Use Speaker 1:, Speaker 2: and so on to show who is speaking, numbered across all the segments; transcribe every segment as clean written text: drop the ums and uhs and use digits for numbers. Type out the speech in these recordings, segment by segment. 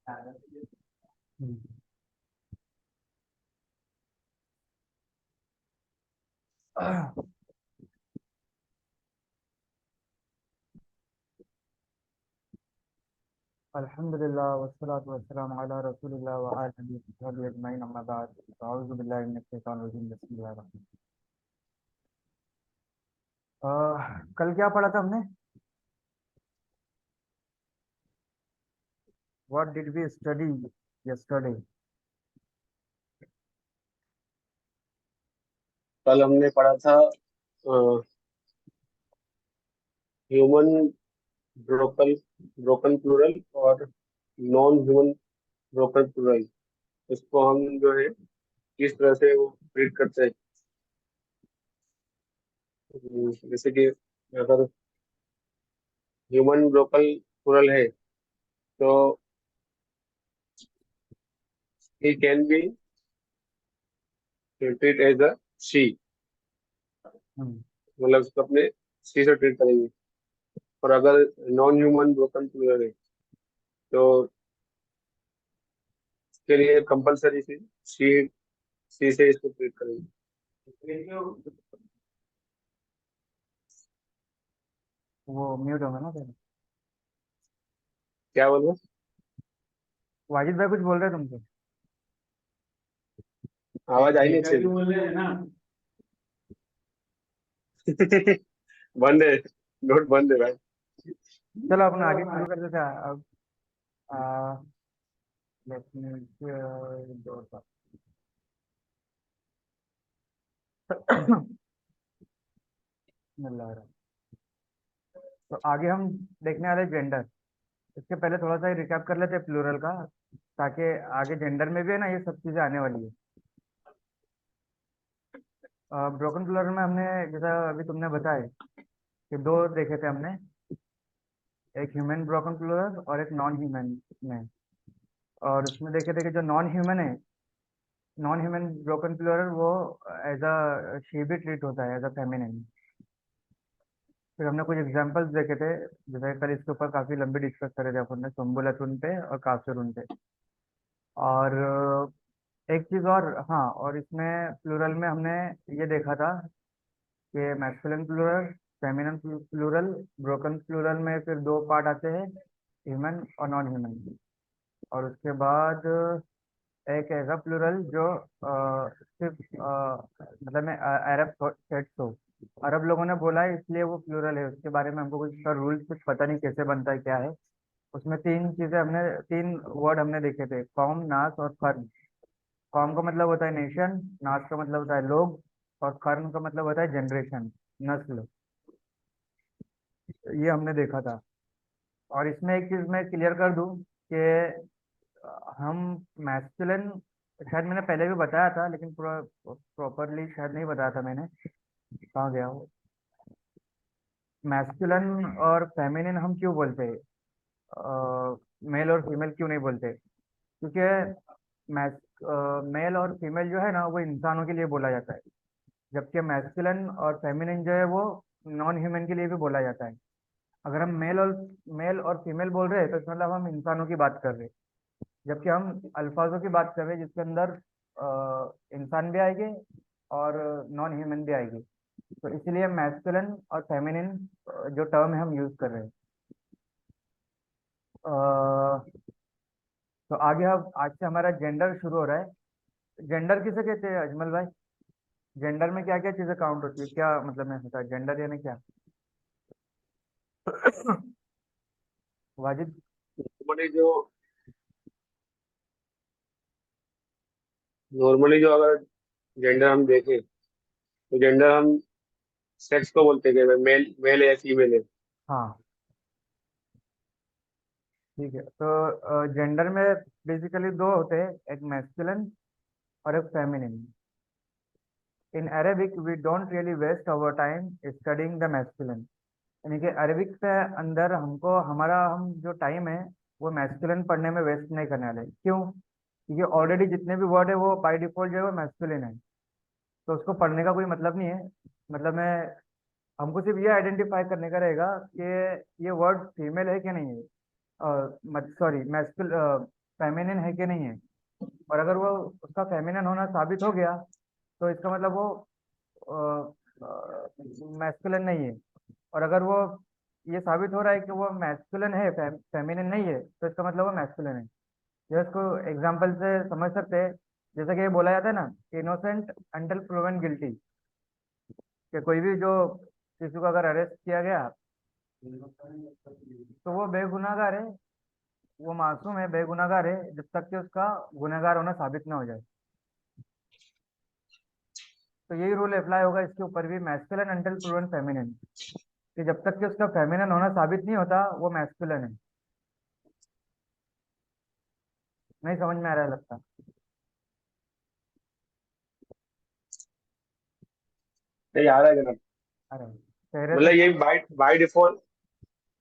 Speaker 1: हम्म। अल्हम्दुलिल्लाह वस्सलातु वस्सलामु अला रसूलिल्लाह व आलिहि व सहबिहि अजमईन अम्मा बाद अऊज़ु बिल्लाहि मिनश शैतानिर रजीम बिस्मिल्लाहिर रहमानिर रहीम। कल क्या पढ़ा था हमने? What did we study yesterday?
Speaker 2: कल हमने पढ़ा था ह्यूमन ब्रोकन ब्रोकन प्लूरल और नॉन ह्यूमन ब्रोकन प्लूरल। इसको हम जो है किस तरह से वो ट्रीट करते हैं। जैसे कि अगर ह्यूमन ब्रोकन प्लूरल है तो he can be treat as a she,
Speaker 1: hmm.
Speaker 2: मतलब उसको अपने शी से ट्रीट करेंगे। और अगर नॉन ह्यूमन ब्रोकन प्लूरल है तो इसके लिए कंपलसरी शी से इसको ट्रीट करेंगे।
Speaker 1: वो म्यूट होगा ना फिर।
Speaker 2: क्या बोलो?
Speaker 1: वाजिद भाई कुछ बोल रहे हैं तुमसे?
Speaker 2: आवाज आई नहीं अच्छे से। बंद है, नोट बंद है भाई।
Speaker 1: चलो अपना आगे शुरू कर देते हैं अब। let me do that. बिस्मिल्लाहिर्रहमानिर्रहीम। तो आगे हम देखने वाले जेंडर। इसके पहले थोड़ा सा रिकैप कर लेते हैं प्लूरल का, ताकि आगे जेंडर में भी है ना ये सब चीजें आने वाली है। ब्रोकन प्लूरल में हमने, जैसा अभी तुमने बताया, कि दो देखे थे हमने, एक ह्यूमन ब्रोकन प्लूरल और एक नॉन ह्यूमन में। और उसमें देखे थे कि जो नॉन ह्यूमन है, नॉन ह्यूमन ब्रोकन प्लूरल, वो एज अ शी भी ट्रीट होता है, एज अ फेमिनिन। फिर हमने कुछ एग्जांपल्स देखे थे, जैसे कल इसके ऊपर काफी लंबी डिस्कस करे थे अपन ने, सुम्बुलतुन पे और काफिरुन पे। और एक चीज और, हाँ, और इसमें प्लूरल में हमने ये देखा था कि masculine plural, feminine plural, broken plural में फिर दो पार्ट आते हैं, ह्यूमन और नॉन ह्यूमन। और उसके बाद एक ऐसा प्लूरल जो सिर्फ मतलब में अरब सेट्स हो, अरब लोगों ने बोला है इसलिए वो प्लूरल है। उसके बारे में हमको कुछ इसका रूल्स कुछ पता नहीं, कैसे बनता है क्या है। उसमें तीन चीजें हमने, तीन वर्ड हमने देखे थे, कौम, नास और कर्न। कौम का मतलब होता है नेशन, नास का मतलब होता है लोग, और कर्न का मतलब होता है जनरेशन, नस्ल। ये हमने देखा था। और इसमें एक चीज मैं क्लियर कर दूं कि हम मैस्कुलिन, शायद मैंने पहले भी बताया था लेकिन पूरा प्रॉपरली शायद नहीं बताया था मैंने, कहाँ गया वो। मैस्कुलिन और फेमिनिन हम क्यों बोलते हैं, मेल और फीमेल क्यों नहीं बोलते? क्योंकि मैस मेल और फीमेल जो है ना, वो इंसानों के लिए बोला जाता है, जबकि मैस्कुलिन और फेमिनिन जो है वो नॉन ह्यूमन के लिए भी बोला जाता है। अगर हम मेल और फीमेल बोल रहे हैं तो इसका मतलब हम इंसानों की बात कर रहे हैं, जबकि हम अल्फाजों की बात कर रहे हैं जिसके अंदर इंसान भी आएंगे और नॉन ह्यूमन भी आएंगे। तो इसलिए मैस्कुलिन और फेमिनिन जो टर्म है हम यूज कर रहे हैं। तो आगे अब आज से हमारा जेंडर शुरू हो रहा है। जेंडर किसे कहते हैं अजमल भाई? जेंडर में क्या क्या चीजें काउंट होती है, क्या मतलब मैं होता है जेंडर यानी क्या? वाजिद।
Speaker 2: नॉर्मली जो अगर जेंडर हम देखें तो जेंडर हम सेक्स को बोलते हैं कि मेल मेल है या फीमेल है।
Speaker 1: हाँ, ठीक है। तो जेंडर में बेसिकली दो होते हैं, एक मैस्कुलिन और एक feminine. In Arabic we don't really waste our time studying the masculine. यानी कि अरबिक के अंदर हमको हमारा, हम जो टाइम है वो मैस्कुलिन पढ़ने में वेस्ट नहीं करने वाले। क्यों? क्योंकि ऑलरेडी जितने भी वर्ड है वो बाय डिफॉल्ट जो है वो मैस्कुलिन है, तो उसको पढ़ने का कोई मतलब नहीं है। मतलब मैं, हमको सिर्फ ये आइडेंटिफाई करने का रहेगा कि ये वर्ड फीमेल है कि नहीं है, सॉरी मैस्कुल फेमिनिन है कि नहीं है। और अगर वो उसका फेमिनिन होना साबित हो गया तो इसका मतलब वो मैस्कुलिन नहीं है। और अगर वो ये साबित हो रहा है कि वो मैस्कुलिन है, फेमिनिन नहीं है, तो इसका मतलब वो मैस्कुलिन है। ये इसको एग्जाम्पल से समझ सकते हैं। जैसे कि ये बोला जाता है ना, इनोसेंट अंटिल प्रूवन गिल्टी, कि कोई भी जो किसी को अगर अरेस्ट किया गया तो वो बेगुनाहगार है, वो मासूम है, बेगुनाहगार है, जब तक कि उसका गुनहगार होना साबित ना हो जाए। तो यही रूल अप्लाई होगा इसके ऊपर भी, मैस्कुलिन अंटिल प्रूवन फेमिनिन, कि जब तक कि उसका फेमिनिन होना साबित नहीं होता वो मैस्कुलिन है। नहीं समझ में आ रहा है लगता।
Speaker 2: नहीं आ रहा है जनाब।
Speaker 1: अरे चेहरे से
Speaker 2: मतलब ये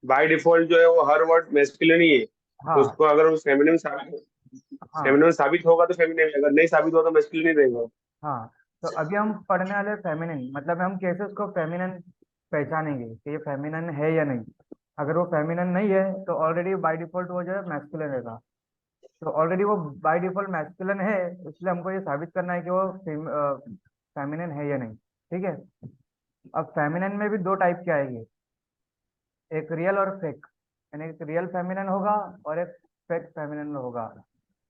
Speaker 2: बाय डिफॉल्ट जो है वो हर वर्ड मैस्कुलिन ही है। तो
Speaker 1: हाँ
Speaker 2: उसको अगर वो
Speaker 1: हाँ
Speaker 2: फेमिनिन साबित होगा तो फेमिनिन, अगर नहीं साबित होगा तो मैस्कुलिन ही रहेगा।
Speaker 1: हाँ। तो अभी हम पढ़ने वाले फेमिनिन, मतलब हम कैसे उसको फेमिनिन पहचानेंगे कि ये फेमिनिन है या नहीं। अगर वो फेमिनिन नहीं है तो ऑलरेडी बाय डिफॉल्ट वो जो है मैस्कुलिन रहेगा। तो ऑलरेडी वो बाय डिफॉल्ट मैस्कुलिन है, इसलिए हमको ये साबित करना है कि वो फेमिनिन है या नहीं। ठीक है। अब फेमिनिन में भी दो टाइप के आएंगे, एक रियल और फेक। यानी एक रियल फेमिनिन होगा और एक फेक फेमिनिन होगा।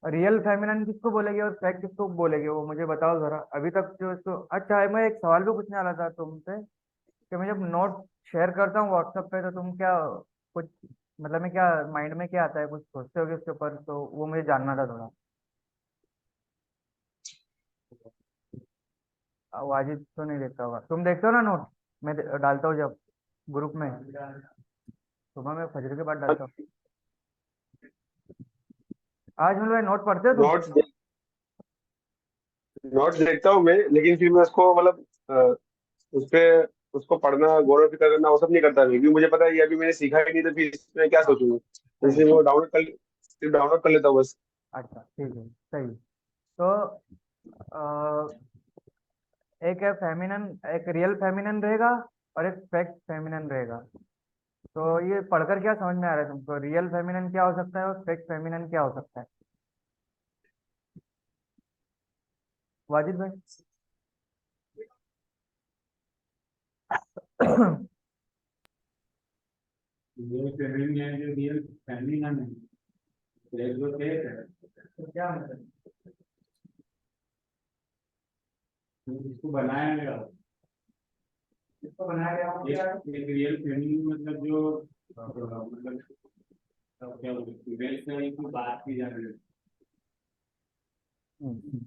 Speaker 1: रियल फेमिनिन किसको बोलेंगे और फेक किसको बोलेंगे, वो मुझे बताओ जरा। अभी तक जो इसको, अच्छा मैं एक सवाल भी पूछने वाला था तुमसे, कि मैं जब नोट शेयर करता हूँ व्हाट्सएप पे तो तुम क्या कुछ, मतलब मैं क्या माइंड में क्या आता है, कुछ सोचते होगे उसके ऊपर, तो वो मुझे जानना था थोड़ा। वाजिब तो नहीं देखता होगा, तुम देखते हो ना नोट? मैं डालता हूँ जब ग्रुप में, सुबह में फजर के बाद डालता हूँ। आज मतलब भाई नोट पढ़ते हो तुम?
Speaker 2: नोट्स नोट्स देखता हूँ मैं, लेकिन फिर मैं उसको मतलब उस पे उसको पढ़ना, गौर फिक्र करना वो सब नहीं करता, क्योंकि मुझे पता है ये अभी मैंने सीखा ही नहीं, तो फिर इसमें क्या
Speaker 1: हाँ
Speaker 2: सोचूंगा,
Speaker 1: सही।
Speaker 2: इसलिए मैं वो डाउनलोड कर लेता हूँ बस।
Speaker 1: अच्छा ठीक है सही। तो एक है फेमिनन, एक रियल फेमिनन रहेगा और एक फेक फेमिनन रहेगा। तो ये पढ़कर क्या समझ में आ रहा है तुमको, रियल फेमिनन क्या हो सकता है और फेक फेमिनन क्या हो सकता है? वाजिद भाई?
Speaker 3: जो फेमिनिन है, जो रियल फेमिनिन है, जो फेक है,
Speaker 1: तो क्या मतलब?
Speaker 3: इसको बनाया गया हो।
Speaker 1: इसको बनाया गया हो क्या है?
Speaker 3: एक रियल फेमिनिन मतलब जो मतलब क्या बोलते हैं, फीमेल से की बात की जा रही है।
Speaker 1: हम्म,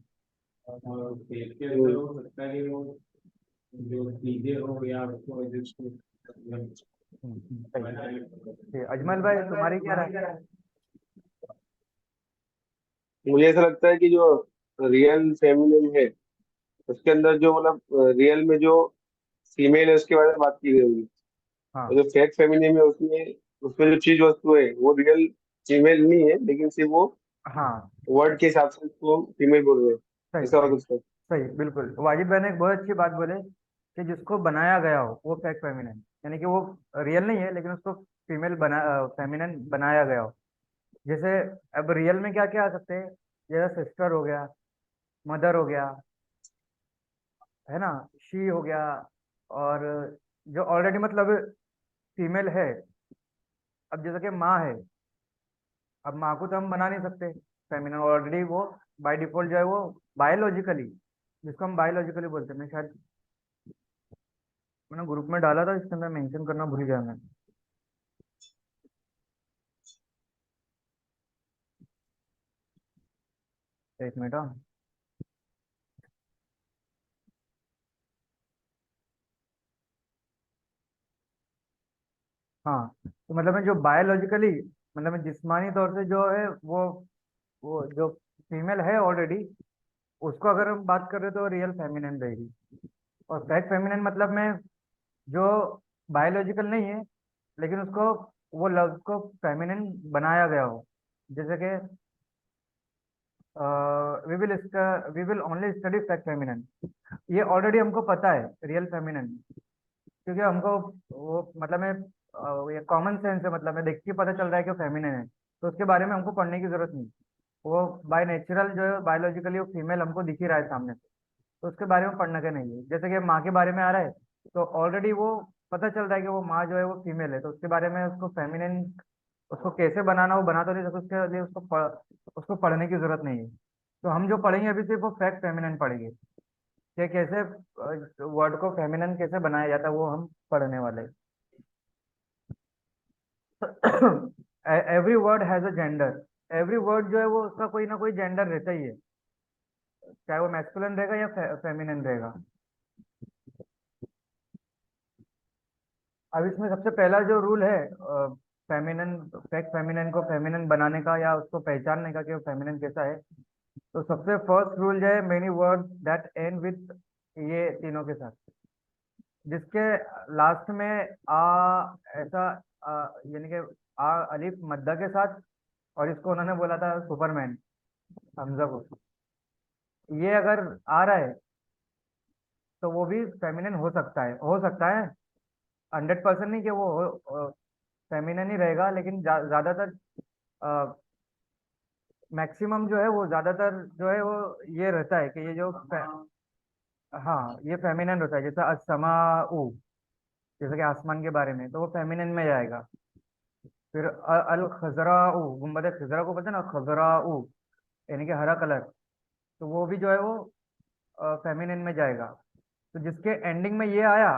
Speaker 3: और फेक के अंदर
Speaker 2: हम्म,
Speaker 3: हो सकता है कि वो जो चीजें हो या उसको जिसको मतलब
Speaker 1: सही।
Speaker 3: बनाए।
Speaker 1: ठीक, अजमल भाई तुम्हारी क्या राय है?
Speaker 2: मुझे ऐसा लगता है कि जो रियल फेमिनिन है उसके अंदर जो मतलब रियल में जो फीमेल है उसके बारे में बात की गई होगी। और
Speaker 1: हाँ
Speaker 2: जो फेक फेमिनिन है उसमें उसमें जो चीज वस्तु है वो रियल फीमेल नहीं है, लेकिन सिर्फ वो
Speaker 1: हाँ
Speaker 2: वर्ड के हिसाब से उसको फीमेल बोल रहे हैं।
Speaker 1: सही
Speaker 2: ऐसा
Speaker 1: सही।
Speaker 2: हो सकता है।
Speaker 1: सही बिल्कुल, वाजिद भाई ने एक बहुत अच्छी बात बोले कि जिसको बनाया गया हो वो फेक फेमिनन, यानी कि वो रियल नहीं है लेकिन उसको फीमेल बना फेमिनन बनाया गया हो। जैसे अब रियल में क्या क्या आ सकते हैं, जैसे सिस्टर हो गया, मदर हो गया, है ना, शी हो गया। और जो ऑलरेडी मतलब फीमेल है, अब जैसे कि माँ है, अब माँ को तो हम बना नहीं सकते फेमिनन, ऑलरेडी वो बाय डिफॉल्ट जो है वो बायोलॉजिकली, जिसको हम बायोलॉजिकली बोलते हैं। मैं शायद मैंने ग्रुप में डाला था, इसके अंदर मेंशन करना भूल गया मैं। एक मिनट हाँ। हाँ तो मतलब मैं जो बायोलॉजिकली, मतलब मैं जिस्मानी तौर से जो है वो जो फीमेल है ऑलरेडी, उसको अगर हम बात कर रहे हैं तो रियल फेमिनिन रहेगी। और फेक फेमिनिन मतलब में जो बायोलॉजिकल नहीं है लेकिन उसको वो लफ्ज को फेमिनिन बनाया गया हो। जैसे कि we will only study fake feminine, ये ऑलरेडी हमको पता है रियल फेमिनिन, क्योंकि हमको वो मतलब में ये कॉमन सेंस है, मतलब में देख के पता चल रहा है कि फेमिनिन है, तो उसके बारे में हमको पढ़ने की जरूरत नहीं। वो बाय नेचुरल जो है बायोलॉजिकली वो फीमेल हमको दिख ही रहा है सामने से, तो उसके बारे में पढ़ना क्या नहीं है। जैसे कि माँ के बारे में आ रहा है, तो ऑलरेडी वो पता चल रहा है कि वो माँ जो है वो फीमेल है, तो उसके बारे में उसको फेमिनिन उसको कैसे बनाना वो बना तो नहीं सकते, उसके लिए उसको पढ़ने की जरूरत नहीं है। तो हम जो पढ़ेंगे अभी सिर्फ वो फैक्ट फेमिनिन पढ़ेंगे, कि कैसे वर्ड को फेमिनिन कैसे बनाया जाता है वो हम पढ़ने वाले हैं। Every word has a gender, every word जो है वो उसका कोई ना कोई जेंडर रहता ही है, चाहे वो मैस्कुलिन रहेगा या फेमिनिन रहेगा। अब इसमें सबसे पहला जो रूल है फेमिनिन फैक्ट फेमिनिन को फेमिनिन बनाने का या उसको पहचानने का कि वो फेमिनिन कैसा है, तो सबसे फर्स्ट रूल जो है many word that and with ये तीनों के साथ, जिसके लास्ट में आ ऐसा यानी कि आ अलिफ मद्दा के साथ, और इसको उन्होंने बोला था सुपरमैन हमजा को, ये अगर आ रहा है तो वो भी फेमिनिन हो सकता है, 100% नहीं कि वो फेमिनिन ही रहेगा, लेकिन ज्यादातर मैक्सिमम जो है वो ज्यादातर जो है वो ये रहता है कि ये जो हाँ ये फेमिनिन होता है, जैसा अस्समाउ, जैसे कि आसमान के बारे में, तो वो फेमिनिन में जाएगा। फिर अल खजराऊ, गुम्बद खजरा को पता है ना, खजराऊ यानी कि हरा कलर, तो वो भी जो है वो फेमिनिन में जाएगा। तो जिसके एंडिंग में ये आया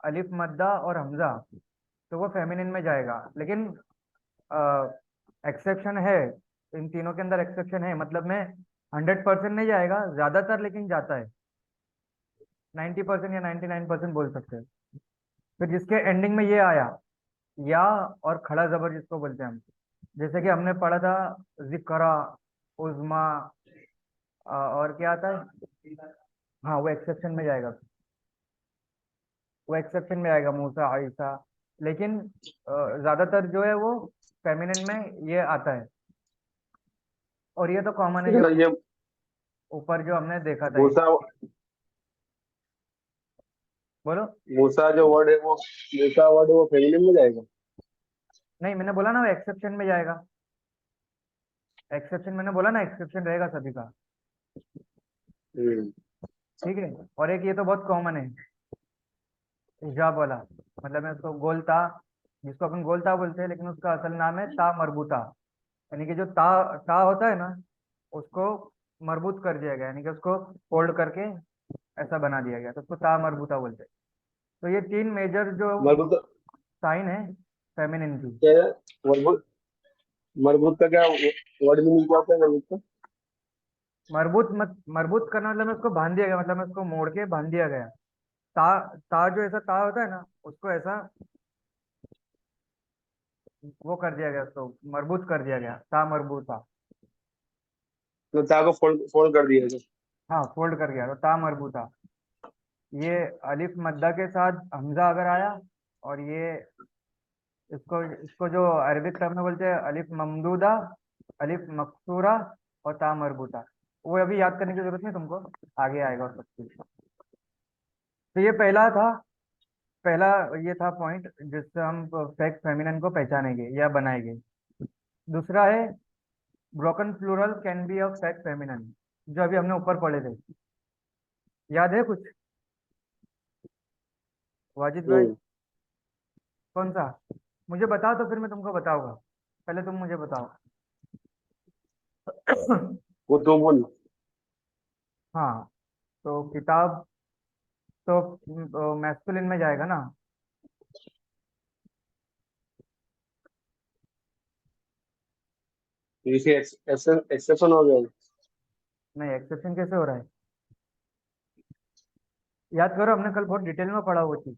Speaker 1: अलिफ मद्दा और हमजा, तो वो फेमिनिन में जाएगा। लेकिन एक्सेप्शन है, इन तीनों के अंदर एक्सेप्शन है, मतलब में 100% नहीं जाएगा ज्यादातर, लेकिन जाता है 90% या 99% बोल सकते हैं। फिर जिसके एंडिंग में ये आया या और खड़ा जबर जिसको बोलते हैं हम, जैसे कि हमने पढ़ा था जिक्रा, उज़्मा, और क्या आता है, हाँ वो एक्सेप्शन में जाएगा, वो एक्सेप्शन में आएगा मूसा आयसा। लेकिन ज्यादातर जो है वो फेमिनिन में ये आता है, और ये तो कॉमन है जो
Speaker 2: तो ये
Speaker 1: ऊपर जो हमने देखा था ये।
Speaker 2: मूसा
Speaker 1: बोलो।
Speaker 2: मूसा जो वर्ड है वो मूसा वर्ड है वो फेमिनिन में जाएगा।
Speaker 1: नहीं मैंने बोला ना वो एक्सेप्शन में जाएगा, एक्सेप्शन मैंने बोला ना, एक्सेप्शन रहेगा सभी का।
Speaker 2: हम्म।
Speaker 1: ठीक है, और एक ये तो बहुत कॉमन है हिजाब वाला, मतलब मैं उसको गोलता, जिसको अपन गोलता बोलते हैं, लेकिन उसका असल नाम है ता मरबूता, यानी कि जो ता ता होता है ना उसको मरबूत कर दिया गया, यानी कि उसको फोल्ड करके ऐसा बना दिया गया, तो उसको ता मरबूता बोलते हैं। तो ये तीन मेजर जो
Speaker 2: मरबूत
Speaker 1: साइन है फेमिनिन की।
Speaker 2: क्या है? मरबूत मरबूत का क्या वर्ड मीनिंग क्या होता है मरबूत का?
Speaker 1: मरबूत करना मतलब उसको बांध दिया गया, मतलब उसको मोड़ के बांध दिया गया। ता ता जो ऐसा ता होता है ना उसको ऐसा वो कर दिया गया, उसको मरबूत कर दिया गया, ता मरबूता।
Speaker 2: तो ता को फोल्ड फोल्ड कर दिया है।
Speaker 1: हाँ फोल्ड कर गया तो ता मरबूता। ये अलिफ मद्दा के साथ हमजा अगर आया, और ये इसको इसको जो अरबिक टर्म में बोलते हैं अलिफ ममदूदा, अलिफ मकसूरा और ता मरबूता, वो अभी याद करने की जरूरत नहीं तुमको, आगे आएगा और सब कुछ। तो ये पहला था, पहला ये था पॉइंट जिससे हम फैक्ट फेमिनिन को पहचानेंगे या बनाएंगे। दूसरा है broken plural can be a fact feminine, जो अभी हमने ऊपर पढ़े थे, याद है कुछ वाजिद भाई?
Speaker 2: हम्म।
Speaker 1: कौन सा? मुझे बताओ तो फिर मैं तुमको बताऊंगा, पहले तुम मुझे बताओ।
Speaker 2: कुतुबुन।
Speaker 1: हाँ, तो किताब तो मैस्कुलिन में जाएगा ना।
Speaker 2: इसे एक्सेप्शन हो गया।
Speaker 1: नहीं एक्सेप्शन कैसे हो रहा है, याद करो हमने कल बहुत डिटेल में पढ़ा वो चीज,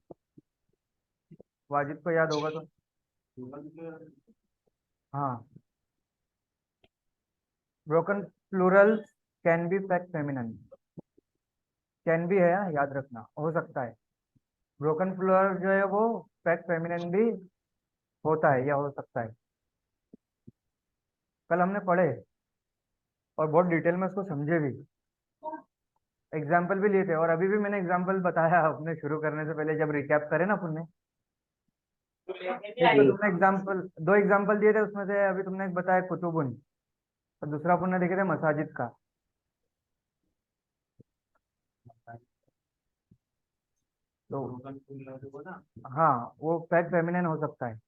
Speaker 1: वाजिद को याद होगा तो। हाँ, broken plural can be fact feminine, can भी है, याद रखना, हो सकता है। ब्रोकन प्लूरल जो है वो फैक्ट फेमिनिन भी होता है या हो सकता है, कल हमने पढ़े और बहुत डिटेल में उसको समझे भी, एग्जाम्पल भी लिए थे, और अभी भी मैंने एग्जाम्पल बताया अपने शुरू करने से पहले जब रिकैप करे ना अपन ने। एक तो
Speaker 2: हम्म।
Speaker 1: तुमने एग्जाम्पल, दो एग्जाम्पल दिए थे उसमें से, अभी तुमने एक बताया कुतुबुन, और दूसरा अपन ने देखे थे मसाजिद का। तो
Speaker 3: ब्रोकन प्लूरल को ना,
Speaker 1: हाँ, वो फैक्ट फेमिनिन हो सकता है।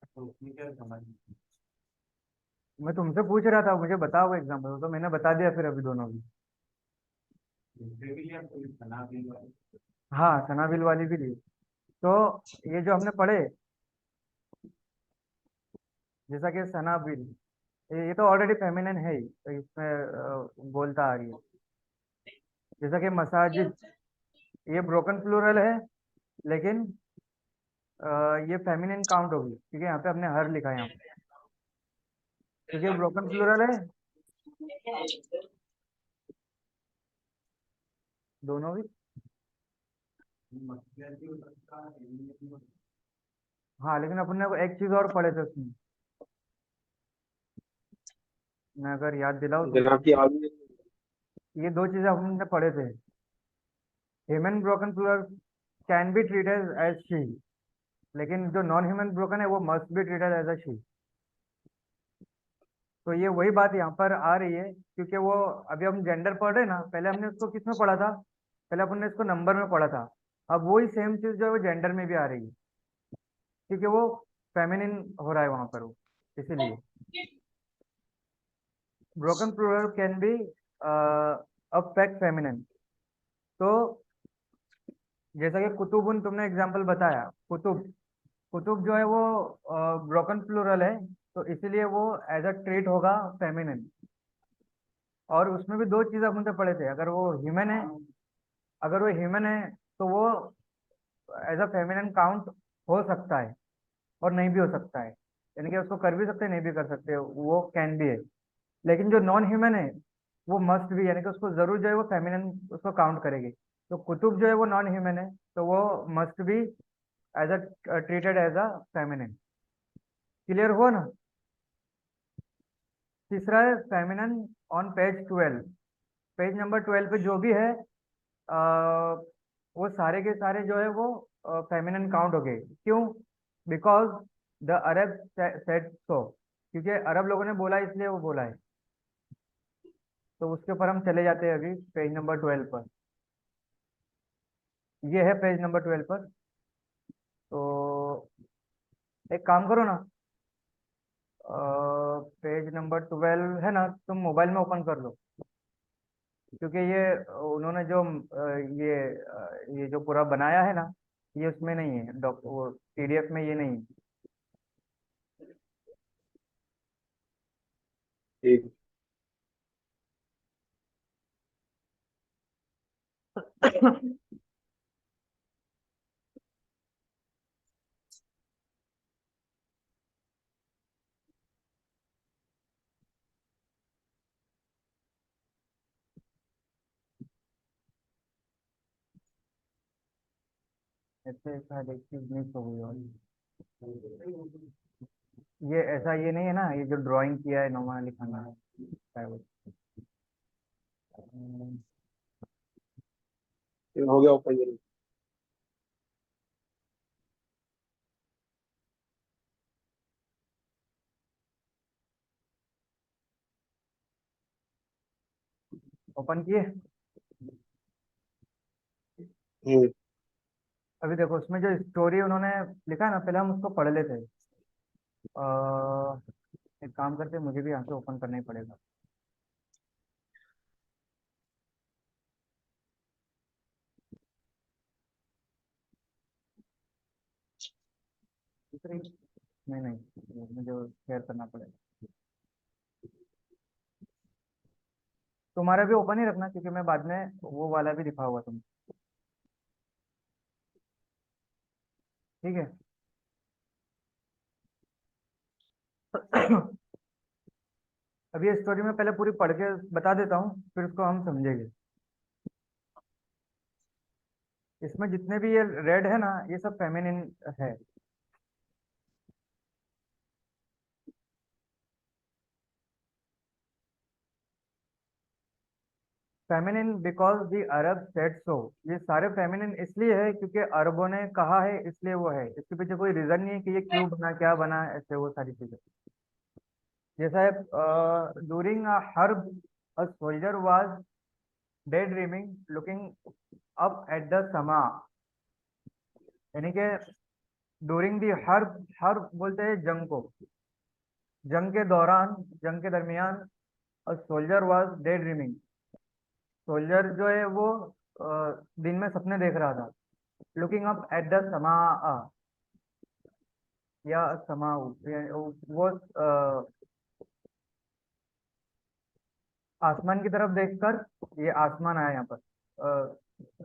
Speaker 3: तो उसमें क्या समझ,
Speaker 1: मैं तुमसे पूछ रहा था, मुझे बताओ एग्जाम्पल, तो मैंने बता दिया फिर अभी दोनों भी।
Speaker 3: दूसरे भी लिया कोई बना भी हुआ है।
Speaker 1: हाँ, सनाबिल वाली भी ली। तो ये जो हमने पढ़े, जैसा कि सनाबिल, ये तो ऑलरेडी फेमिनिन है ही, तो इसमें बोलता आ रही है। जैसा कि मसाजिद, ये ब्रोकन प्लूरल है, लेकिन ये फेमिनिन काउंट होगी क्योंकि यहाँ पे हमने हर लिखा है यहाँ पे, क्योंकि ब्रोकन प्लूरल है दोनों भी।
Speaker 3: मसला भी हो सकता है, एलिमिनेट भी हो सकता
Speaker 1: हाँ, लेकिन अपन ने एक चीज और पढ़े थे उसमें, मैं अगर याद दिलाऊं तो।
Speaker 2: जनाब की आगे
Speaker 1: ये दो चीजें हमने पढ़े थे। Human broken plural can be treated as she, लेकिन जो नॉन ह्यूमन ब्रोकन है वो must be treated as a she. तो ये वही बात यहाँ पर आ रही है, क्योंकि वो अभी हम जेंडर पढ़ रहे हैं ना, पहले हमने उसको किस में पढ़ा था, पहले अपन ने इसको नंबर में पढ़ा था। अब वही सेम चीज जो है वो जेंडर में भी आ रही है, क्योंकि वो फेमिनिन हो रहा है वहां पर वो, इसीलिए broken plural can be a fact feminine. तो जैसा कि कुतुबुन तुमने एग्जांपल बताया, कुतुब, कुतुब जो है वो ब्रोकन प्लूरल है, तो इसीलिए वो एज अ ट्रेट होगा फेमिनिन। और उसमें भी दो चीज अपन से पढ़े थे, अगर वो ह्यूमन है, अगर वो ह्यूमन है तो वो एज अ फेमिनिन काउंट हो सकता है और नहीं भी हो सकता है, यानी कि उसको कर भी सकते हैं नहीं भी कर सकते, वो कैन भी है। लेकिन जो नॉन ह्यूमन है वो मस्ट भी, यानी कि उसको जरूर जो है वो फेमिनिन उसको काउंट करेगी। तो कुतुब जो है वो नॉन ह्यूमन है, तो वो must be as a treated as a feminine. Clear हुआ ना। तीसरा है feminine on page 12। Page number 12 पे जो भी है अ, वो सारे के सारे जो है वो फेमिनिन काउंट हो गए। क्यों? Because the Arab said so, क्योंकि अरब लोगों ने बोला इसलिए वो बोला है। तो उसके ऊपर हम चले जाते हैं अभी पेज नंबर 12 पर। ये है पेज नंबर 12 पर। तो एक काम करो ना, पेज नंबर 12 है ना, तुम मोबाइल में ओपन कर लो, क्योंकि ये उन्होंने जो ये जो पूरा बनाया है ना, ये उसमें नहीं है, डॉक वो पीडीएफ में ये नहीं
Speaker 2: ठीक।
Speaker 1: है। ऐसे शायद एक चीज मिस हो गई ये ऐसा ये नहीं है ना, ये जो ड्राइंग किया है नोमा अली खान ने, क्या है वो?
Speaker 2: ये हो गया ओपन जरूर।
Speaker 1: ओपन किए?
Speaker 2: हम्म।
Speaker 1: अभी देखो उसमें जो स्टोरी उन्होंने लिखा है ना, पहले हम उसको पढ़ लेते हैं। एक काम करते हैं, मुझे भी यहाँ से ओपन करना ही पड़ेगा। दूसरी, नहीं नहीं, मुझे शेयर करना पड़ेगा। तुम्हारा भी ओपन ही रखना, क्योंकि मैं बाद में वो वाला भी दिखाऊंगा तुम। ठीक है। अभी ये स्टोरी में पहले पूरी पढ़ के बता देता हूँ, फिर उसको हम समझेंगे। इसमें जितने भी ये रेड है ना, ये सब फेमिनिन है। Feminine because the Arab said so, ये सारे फेमिनिन इसलिए है क्योंकि अरबों ने कहा है, इसलिए वो है। इसके पीछे कोई रीजन नहीं है कि ये क्यों बना, क्या बना, ऐसे वो सारी चीजें। जैसा है during a herb a soldier was day dreaming looking up at the समा, यानी कि ड्यूरिंग दी हर्ब, हर्ब बोलते हैं जंग को, जंग के दौरान, जंग के दरमियान, a soldier was day dreaming, soldier जो है वो दिन में सपने देख रहा था, लुकिंग अप एट द समा, या समाऊ, वो आसमान की तरफ देखकर, ये आसमान आया यहाँ पर,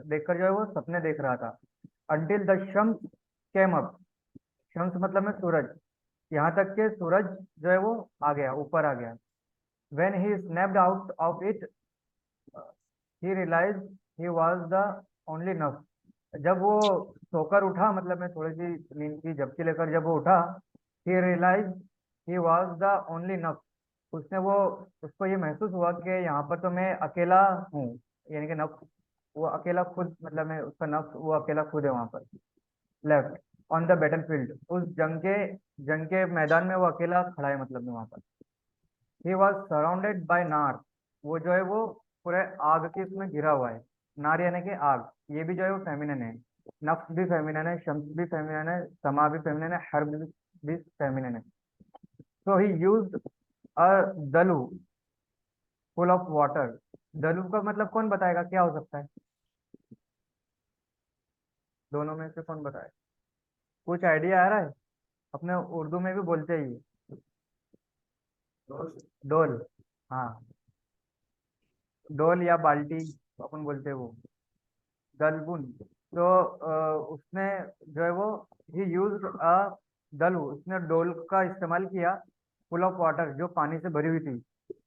Speaker 1: देखकर जो है वो सपने देख रहा था। Until the Shams came up, Shams मतलब में सूरज, यहाँ तक के सूरज जो है वो आ गया, ऊपर आ गया। When he snapped out of it he realise he was the only enough, जब वो सोकर उठा, मतलब मैं थोड़ी सी नींद की झपकी लेकर जब वो उठा, he realise he was the only नफ, उसने वो, उसको ये महसूस हुआ कि यहाँ पर तो मैं अकेला हूँ, यानी कि नफ, वो अकेला खुद, मतलब मैं उसका नफ्स, वो अकेला खुद है वहां पर। लेफ्ट ऑन द बैटलफील्ड, उस जंग के मैदान में वो अकेला खड़ा है, मतलब में वहां पर। ही वॉज सराउंडेड बाय नार, वो जो है वो पूरे आग के इसमें घिरा हुआ है। नार यानी कि आग, ये भी जो है वो फेमिनिन है, नफ्स भी फेमिनिन है, शम्स भी फेमिनिन है, समा भी फेमिनिन है, हर्ब भी फेमिनिन है। सो ही यूज्ड अ दलू फुल ऑफ वाटर, दलू का मतलब कौन बताएगा क्या हो सकता है, दोनों में से कौन बताए, कुछ आइडिया आ रहा है? अपने उर्दू में भी बोलते ही डोल, हाँ, डोल या बाल्टी अपन बोलते हैं वो, दलबुन। तो उसने जो है वो, ही यूज अ दलू, उसने डोल का इस्तेमाल किया, फुल ऑफ वाटर, जो पानी से भरी हुई थी,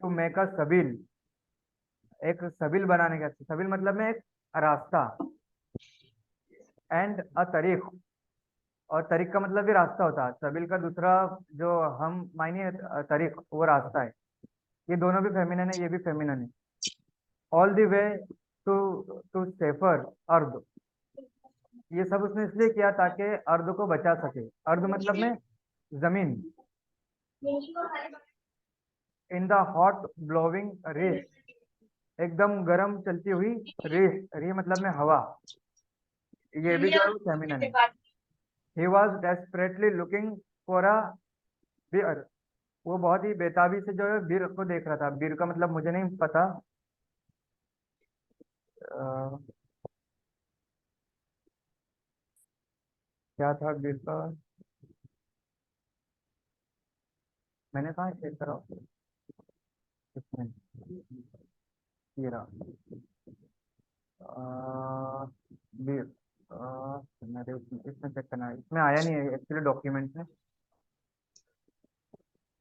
Speaker 1: टू मेक अ सबील, एक सबील बनाने का, सबील मतलब में एक रास्ता, एंड अ तरीक, और तरीक का मतलब भी रास्ता होता है, सबील का दूसरा जो हम मायने है, तरीक, वो रास्ता है। ये दोनों भी फेमिनिन है, ये भी फेमिनिन है। All the way to to safer earth, ये सब उसने इसलिए किया ताकि अर्ध को बचा सके, अर्ध मतलब में जमीन। In the hot blowing rays, एकदम गर्म चलती हुई रेस, रे मतलब में हवा, ये भी जो है फेमिनिन है। He was desperately looking for a बियर, वो बहुत ही बेताबी से जो है बीर को देख रहा था, बीर का मतलब मुझे नहीं पता, क्या था बीर का, मैंने कहा चेक करा इसमें, ये रहा, बीर, मेरे इसमें चेक करना है, इसमें आया नहीं है एक्चुअली डॉक्यूमेंट में,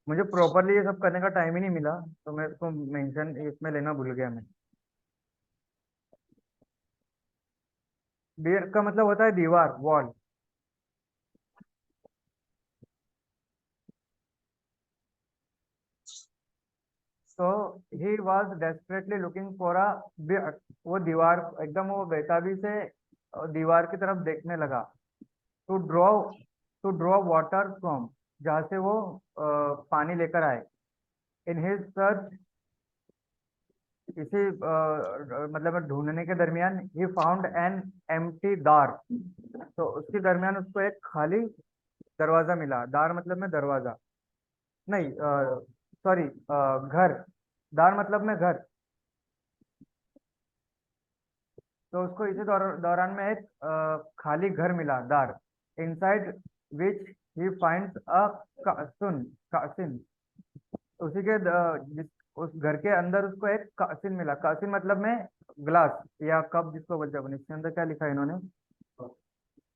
Speaker 1: मुझे प्रॉपरली ये सब करने का टाइम ही नहीं मिला, तो मैं इसको मेंशन इसमें लेना भूल गया मैं। बीर का मतलब होता है दीवार, वॉल। तो he was desperately looking for a बियर, वो दीवार, एकदम वो बेताबी से दीवार की तरफ देखने लगा। To draw to draw water from, जहाँ से वो पानी लेकर आए। इन हिज सर्च, इसी मतलब ढूंढने के दरमियान, ही फाउंड एन एम्प्टी दार, तो उसके दरमियान उसको एक खाली दरवाजा मिला, दार मतलब में दरवाजा, नहीं, सॉरी, घर, दार मतलब में घर। तो उसको इसी दौरान में एक खाली घर मिला, दार, inside which he finds a Kasun, Kasun, उसी के उस घर के अंदर उसको एक कासिन मिला, कासिन मतलब में ग्लास या कप जिसको बोलते हैं अपन, इसके अंदर क्या लिखा है इन्होंने,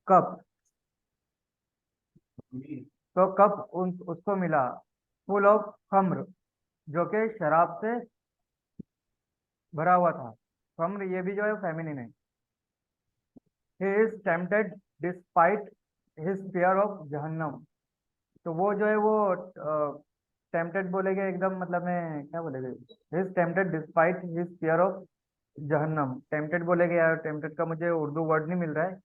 Speaker 1: कप। तो कप उसको मिला, फुल ऑफ खम्र, जो कि शराब से भरा हुआ था। खम्र ये भी जो है फेमिनिन है। He is tempted despite his fear of जहन्नम, तो वो जो है वो टेम्पटेड बोलेंगे एकदम, मतलब में क्या बोलेंगे, he is tempted despite his fear of जहन्नम, टेम्पटेड बोलेंगे यार, टेम्पटेड का मुझे उर्दू वर्ड नहीं मिल रहा है।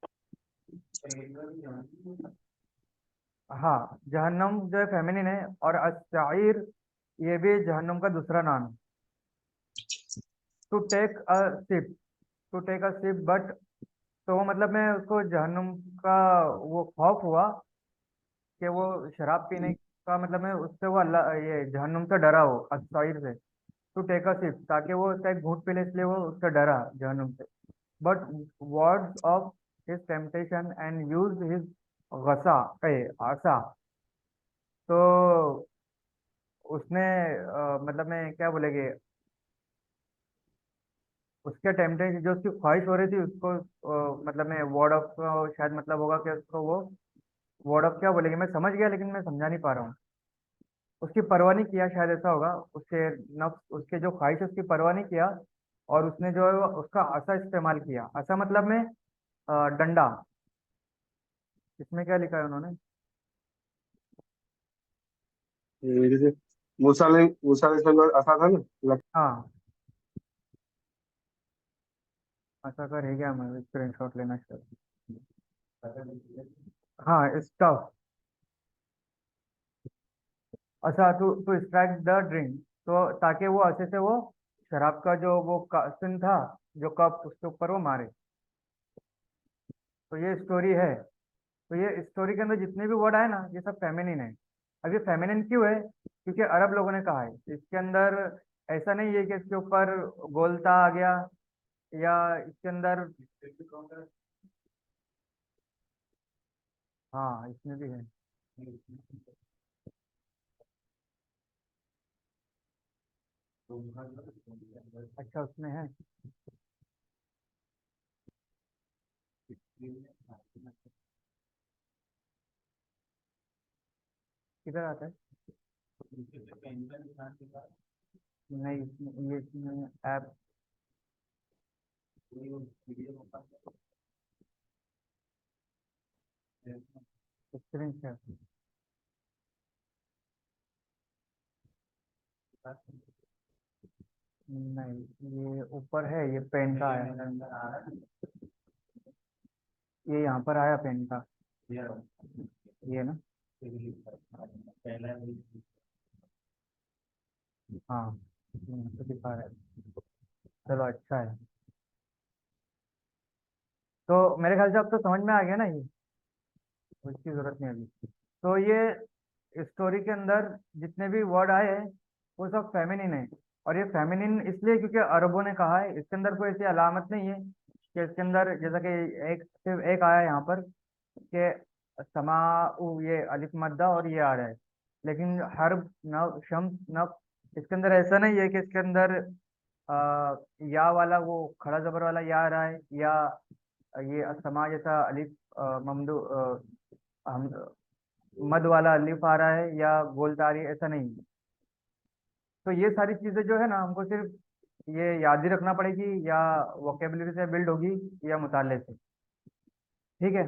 Speaker 1: हाँ, जहन्नम जो है फेमिनिन है, और अस्साइर ये भी जहन्नुम का दूसरा नाम। To take a sip, to take a sip but, तो वो मतलब में उसको जहन्नुम का वो खौफ हुआ कि वो शराब पीने का मतलब में उससे वो अल्लाह ये जहन्नुम से डरा हो अस्साइर से। टू टेक अ सिप, ताकि वो उसका एक घूंट पी ले, इसलिए वो उससे डरा जहन्नुम से। But words of his temptation and use his गसा ए आशा, तो उसने मतलब में क्या बोलेंगे, उसके टेम्पटेशन जो उसकी ख्वाहिश हो रही थी उसको मतलब में वर्ड ऑफ शायद मतलब होगा कि उसको वो वर्ड ऑफ क्या बोलेंगे, मैं समझ गया लेकिन मैं समझा नहीं पा रहा हूँ। उसकी परवाह नहीं किया, शायद ऐसा होगा। उसके नफ्स, उसके जो ख्वाहिश है उसकी परवाह नहीं किया, और उसने जो है उसका आशा इस्तेमाल किया। आशा मतलब में डंडा। इसमें क्या लिखा है उन्होंने?
Speaker 2: जैसे मूसा अलैहिस्सलाम का आसा था ना।
Speaker 1: हाँ, आशा का रह गया, मैं स्क्रीनशॉट लेना चाहिए। हाँ, स्टफ। अच्छा, to to strike the drink, तो ताकि वो अच्छे से वो शराब का जो वो सिन था, जो कप, उसके ऊपर वो मारे। तो ये स्टोरी है। तो ये स्टोरी के अंदर जितने भी वर्ड आए ना, ये सब फेमिनिन है। अब ये फेमिनिन क्यों है? क्योंकि अरब लोगों ने कहा है इसके अंदर। ऐसा नहीं है कि इसके ऊपर गोलता आ गया, या इसके अंदर। हाँ, इसमें भी है। अच्छा, उसमें है। किधर आता है? नहीं, ये इसमें ऐप स्क्रीन शेयर। नहीं, ये ऊपर है, ये पेन का है। ये यहाँ पर आया पेन का, ये ना। हाँ, यहाँ पे दिखा रहा है। चलो, अच्छा है। तो मेरे ख्याल से अब तो समझ में आ गया ना ये, उसकी जरूरत नहीं अभी। तो ये स्टोरी के अंदर जितने भी वर्ड आए हैं वो सब फेमिनिन है। और ये फेमिनिन इसलिए क्योंकि अरबों ने कहा है। इसके अंदर कोई ऐसी अलामत नहीं है कि इसके अंदर, जैसा कि एक सिर्फ एक आया यहाँ पर कि समा ये अलिफ मद्दा और ये आ रहा है, लेकिन हर नव शम्स नफ, इसके अंदर ऐसा नहीं है कि इसके अंदर आ, या वाला वो खड़ा जबर वाला या आ रहा है, या ये समा जैसा अलिफ ममदू हम मद वाला अलिफ आ रहा है, या गोलदारी, ऐसा नहीं। तो ये सारी चीजें जो है ना, हमको सिर्फ ये याद ही रखना पड़ेगी, या वोकेबलरी से बिल्ड होगी, या मुताले से। ठीक है।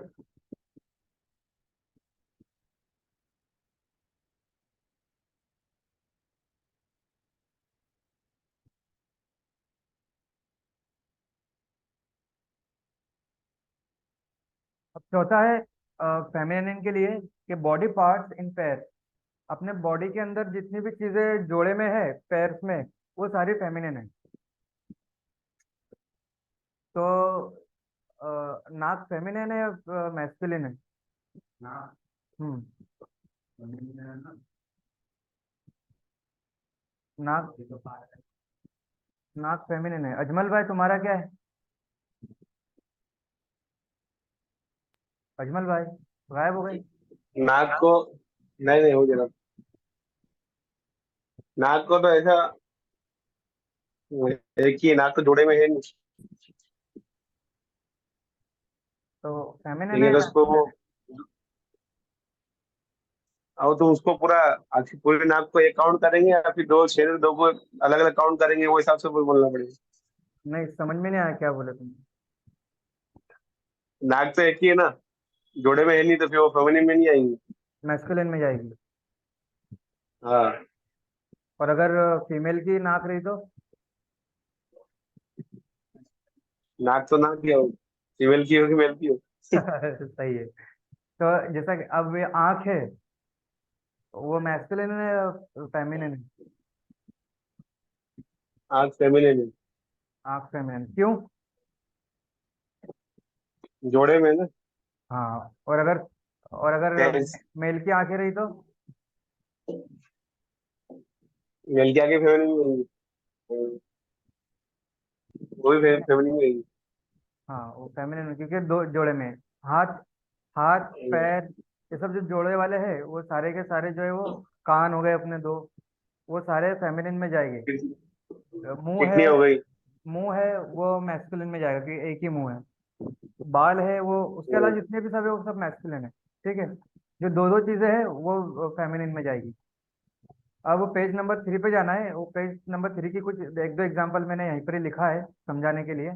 Speaker 1: अब चौथा है फेमिनिन के लिए कि बॉडी पार्ट्स इन पेयर। अपने बॉडी के अंदर जितनी भी चीजें जोड़े में है, पेयर्स में, वो सारी फेमिनिन है। तो नाक फेमिनिन है या मैस्कुलिन है? हम्म। नाक नाक फेमिनिन है। अजमल भाई, तुम्हारा क्या है? अजमल भाई गायब हो गए।
Speaker 2: नाक को, नहीं नहीं हो जरा, नाक को तो ऐसा एक ही है, नाक तो जोड़े में है नहीं।
Speaker 1: तो फेमिनिन है
Speaker 2: लेकिन
Speaker 1: या?
Speaker 2: उसको वो, और तो उसको पूरा आखिर पूरे नाक को एक काउंट करेंगे या फिर दो छेद, दो को अलग अलग काउंट करेंगे, वो हिसाब से बोलना पड़ेगा।
Speaker 1: नहीं, समझ में नहीं आया क्या बोले तुम।
Speaker 2: नाक तो एक ही है ना, जोड़े में है नहीं, तो फिर वो फेमिनिन में नहीं आएंगे।
Speaker 1: मैस्कुलिन में जाएगी।
Speaker 2: हाँ,
Speaker 1: और अगर फीमेल की नाक रही तो?
Speaker 2: नाक तो नाक ही हो, फीमेल की हो कि मेल की हो।
Speaker 1: सही है। तो जैसा कि अब ये आंख है, वो मैस्कुलिन है या फेमिनिन है?
Speaker 2: आंख फेमिनिन है,
Speaker 1: आंख फेमिनिन क्यों?
Speaker 2: जोड़े में ना।
Speaker 1: हाँ, और अगर
Speaker 2: टेंस।
Speaker 1: मेल की आंखें रही तो?
Speaker 2: मेल के आगे फेमिनिन होंगी, वो भी फेमिनिन होगी।
Speaker 1: हाँ, वो फेमिनिन क्योंकि दो जोड़े में। हाथ, हाथ पैर, ये सब जो जोड़े वाले हैं वो सारे के सारे जो है वो, कान हो गए अपने दो, वो सारे फेमिनिन में जाएंगे। मुंह है,
Speaker 2: किडनी हो गई।
Speaker 1: मुंह है वो मैस्कुलिन में जाएगा क्योंकि एक ही मुंह है। बाल है वो, उसके अलावा जितने भी सब है वो सब मैस्कुलिन है। ठीक है, जो दो दो चीजें हैं वो फेमिनिन में जाएगी। अब पेज नंबर 3 पे जाना है। वो पेज नंबर 3 की कुछ एक दो एग्जांपल मैंने यहीं पर ही लिखा है समझाने के लिए।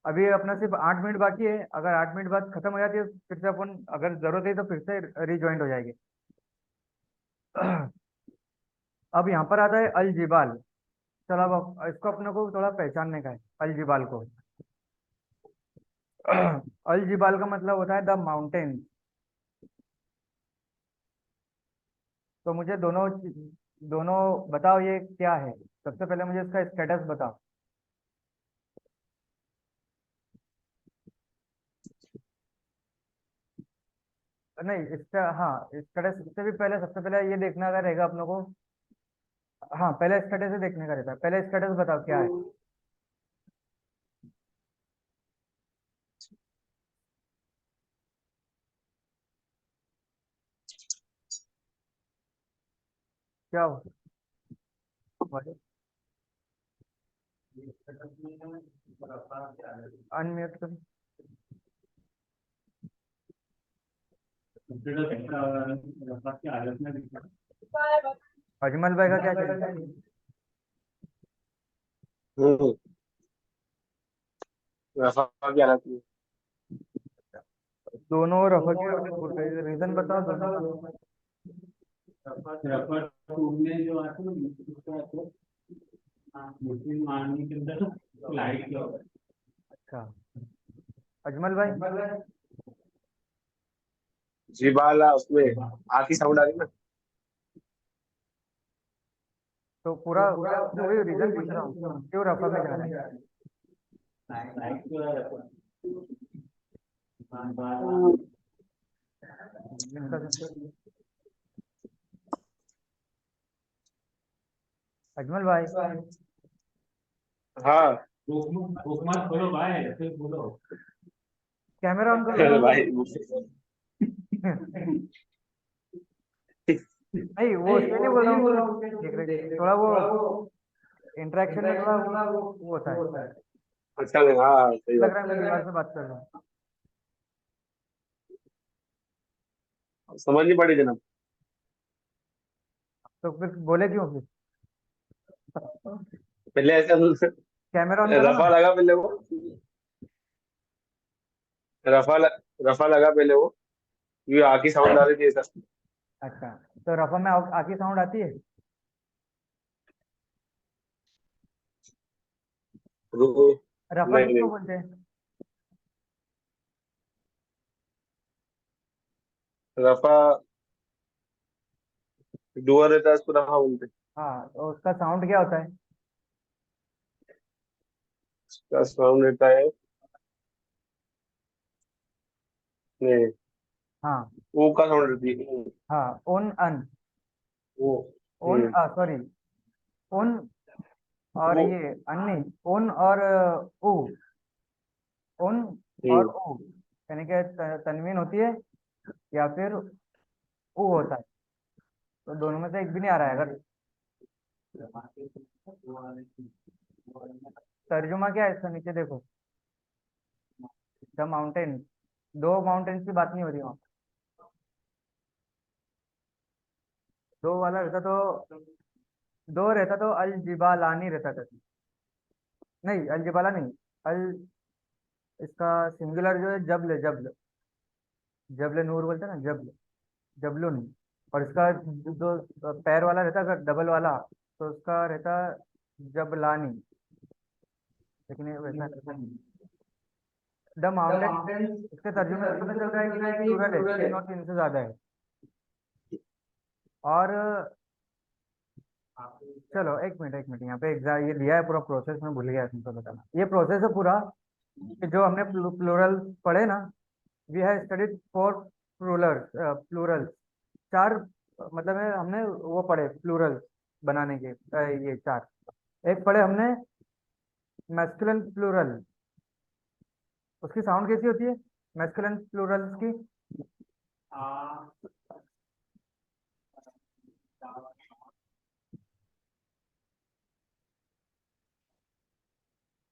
Speaker 1: अभी अपना सिर्फ 8 मिनट बाकी है। अगर 8 मिनट बाद खत्म हो जाती है फिर से अपन, अगर जरूरत है तो फिर से रिज्वाइंट हो जाएगी। अब यहाँ पर आता है अलजिबाल। चलो अब इसको अपने को थोड़ा पहचानने का है अलजिबाल को। अलजिबाल का मतलब होता है द माउंटेन। तो मुझे दोनों दोनों बताओ ये क्या है। सबसे पहले मुझे इसका स्टेटस बताओ। नहीं इसका, हाँ स्टेटस से भी पहले, सबसे पहले ये देखना अगर रहेगा अपनों को। हाँ पहले स्टेटस से देखने का रहता है। पहले स्टेटस बताओ क्या है। क्या हो? अनम्यूट कर।
Speaker 3: रफा की हालत में दिखा।
Speaker 1: अजमल भाई का क्या कहना है?
Speaker 2: हम्म। रफा क्या रहती है?
Speaker 1: दोनों रफा के रीजन बताओ दोनों का।
Speaker 3: रफा टूटने जो आते हैं उसका तो मुस्लिम आर्मी के अंदर लाइट किया हुआ है।
Speaker 1: अच्छा, अजमल भाई।
Speaker 2: जीबाला उसमें आखी साउंड आ रही ना।
Speaker 1: तो पूरा मैं उससे वही रीजन पूछ रहा हूँ क्यों रफा में जा रहा है।
Speaker 3: लाइट किया हुआ है।
Speaker 1: इनका अजमल भाई,
Speaker 2: हाँ।
Speaker 3: हुकूमत खोलो भाई, फिर बोलो।
Speaker 1: कैमरा ऑन करो।
Speaker 2: अरे भाई
Speaker 1: नहीं वो उसके नहीं बोल रहा हूँ देख रहे, थोड़ा वो इंटरेक्शन में थोड़ा वो होता है।
Speaker 2: अच्छा नहीं, हाँ सही
Speaker 1: लग
Speaker 2: बात।
Speaker 1: रहा है मैं दीवार से बात कर रहा हूँ।
Speaker 2: समझ नहीं पड़ी जनाब।
Speaker 1: तो फिर बोले क्यों फिर?
Speaker 2: पहले ऐसा
Speaker 1: कैमरा ऑन करो ना।
Speaker 2: रफा लगा पहले वो, रफा रफा लगा पहले वो, ये आखी साउंड आ रही थी ऐसा।
Speaker 1: अच्छा, तो रफा में आकी साउंड आती है?
Speaker 2: रुको।
Speaker 1: रफा
Speaker 2: नहीं
Speaker 1: किसको
Speaker 2: नहीं,
Speaker 1: बोलते हैं?
Speaker 2: रफा डुअर रहता है उसको रफा बोलते हैं।
Speaker 1: हाँ, तो उसका साउंड क्या होता है?
Speaker 2: उसका साउंड रहता है, नहीं,
Speaker 1: हाँ
Speaker 2: वो का साउंड रहती है
Speaker 1: हाँ, ओन अन,
Speaker 2: वो।
Speaker 1: ओन
Speaker 2: हम्म।
Speaker 1: सॉरी, ओन और
Speaker 2: वो।
Speaker 1: ये अन्नी, ओन और ओ, ओन और
Speaker 2: हम्म।
Speaker 1: ओ, यानी कि तनवीन होती है या फिर ओ होता है। तो दोनों में से एक भी नहीं आ रहा है। अगर तर्जुमा क्या है इसका नीचे देखो, द माउंटेन। दो माउंटेन्स की बात नहीं हो रही वहाँ। दो वाला रहता तो, दो रहता तो अल जिबालानी रहता था। नहीं अल जिबाला नहीं, अल, इसका सिंगुलर जो है जबल, जबल, जबल नूर बोलते हैं ना, जबल, जबलुन। और इसका जो पैर वाला रहता अगर डबल वाला, तो उसका रहता जबलानी। लेकिन ये वैसा नहीं। द माउंटेन, इसके तर्जुमे से पता चल रहा है कि ये प्लूरल है, तीन और तीन से ज्यादा है। और चलो एक मिनट यहाँ पे एग्जाम ये दिया है पूरा प्रोसेस, मैं भूल गया तुमको बताना। ये प्रोसेस है पूरा कि जो हमने प्लूरल पढ़े ना, we have studied for plural चार, मतलब है हमने वो पढ़े प्लूरल बनाने के ये चार। एक पढ़े हमने मैस्कुलिन प्लूरल, उसकी साउंड कैसी होती है मैस्कुलिन प्लूरल्स की?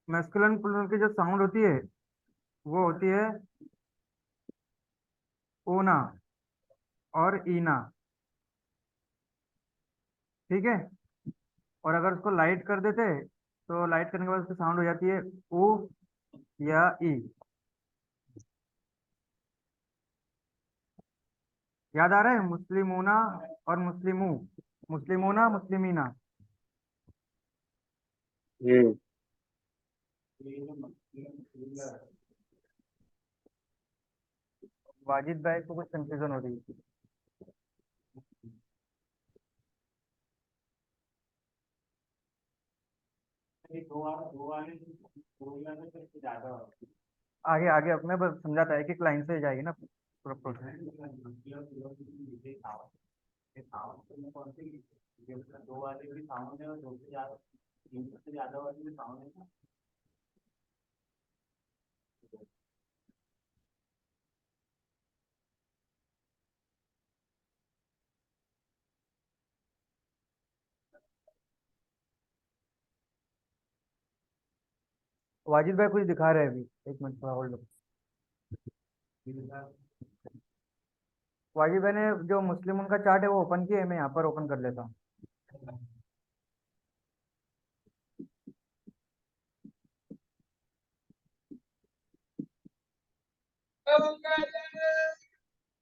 Speaker 1: मैस्कुलिन प्लूरल की जो साउंड होती है वो होती है ओना और ईना, ठीक है। और अगर उसको लाइट कर देते तो लाइट करने के बाद उसकी साउंड हो जाती है ओ या ई। याद आ रहा है मुस्लिमूना और मुस्लिमू, मुस्लिमूना मुस्लिमीना।
Speaker 2: हम्म।
Speaker 1: वाजिद भाई को कुछ कंफ्यूजन हो रही है। आगे आगे अब मैं बस समझाता है कि लाइन से जाएगी ना पूरा प्रोसेस। वाजिद भाई कुछ दिखा रहे हैं अभी, एक मिनट थोड़ा होल्ड। वाजिद भाई ने जो मुस्लिम उनका चार्ट है वो ओपन किया है, मैं यहाँ पर ओपन कर लेता हूँ।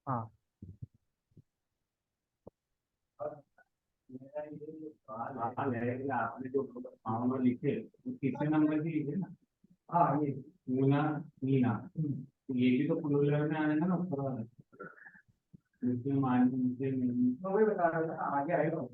Speaker 1: हाँ
Speaker 3: आपने जो फॉर्मूला लिखे वो कितने नंबर की लिखे ना?
Speaker 1: हाँ ये
Speaker 3: मीना मीना, तो ये भी तो प्लूरल में आएगा ना ऊपर वाला। मुस्लिम आदमी मुस्लिम
Speaker 1: मैं वही बता रहा था, आगे आएगा।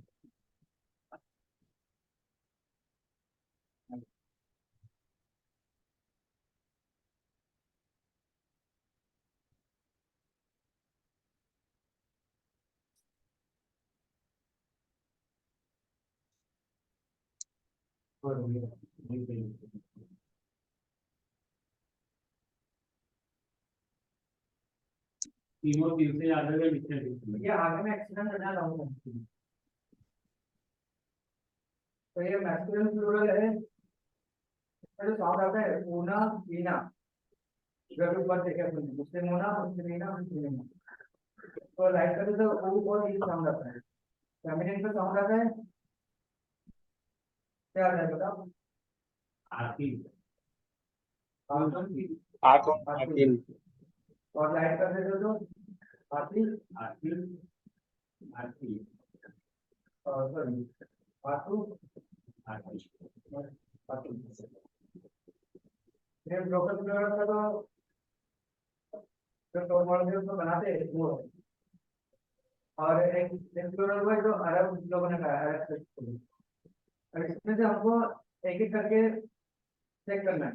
Speaker 3: तीनों तीन से ज्यादा का लिखे थे।
Speaker 1: ये आगे मैं एक्सप्लेन करना चाहूंगा। तो ये मैस्कुलिन प्लूरल है, इसमें जो साउंड आता है ऊना ईना, जब ऊपर देखे अपन मुस्लिम होना मुस्लिमीना मुस्लिमीना, तो लाइट करते तो ओ और ई साउंड आता है। फेमिनिन पे साउंड आता है, क्या आता है बताओ?
Speaker 3: आती
Speaker 1: आती।
Speaker 2: आठ
Speaker 1: आती।
Speaker 2: आठीन।
Speaker 1: और लाइट कर देते तो आती।
Speaker 3: आती आती
Speaker 1: सॉरी आतू।
Speaker 3: आती।
Speaker 1: आतू। ये ब्रोकन प्लूरल का तो जो टोन मॉडल को बनाते हैं वो है। और एक प्लूरल हुआ जो अरब लोगों ने कहा अरब से। और इसमें से हमको एक एक करके चेक करना है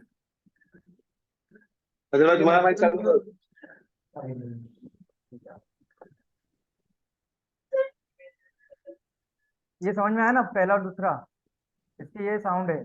Speaker 2: मतलब
Speaker 1: कि
Speaker 2: तुम्हारा भाई
Speaker 1: मैस्कुलिन
Speaker 2: चालू
Speaker 1: प्लूरल।
Speaker 2: करो।
Speaker 1: ये समझ में आया ना पहला और दूसरा, इसकी ये साउंड है।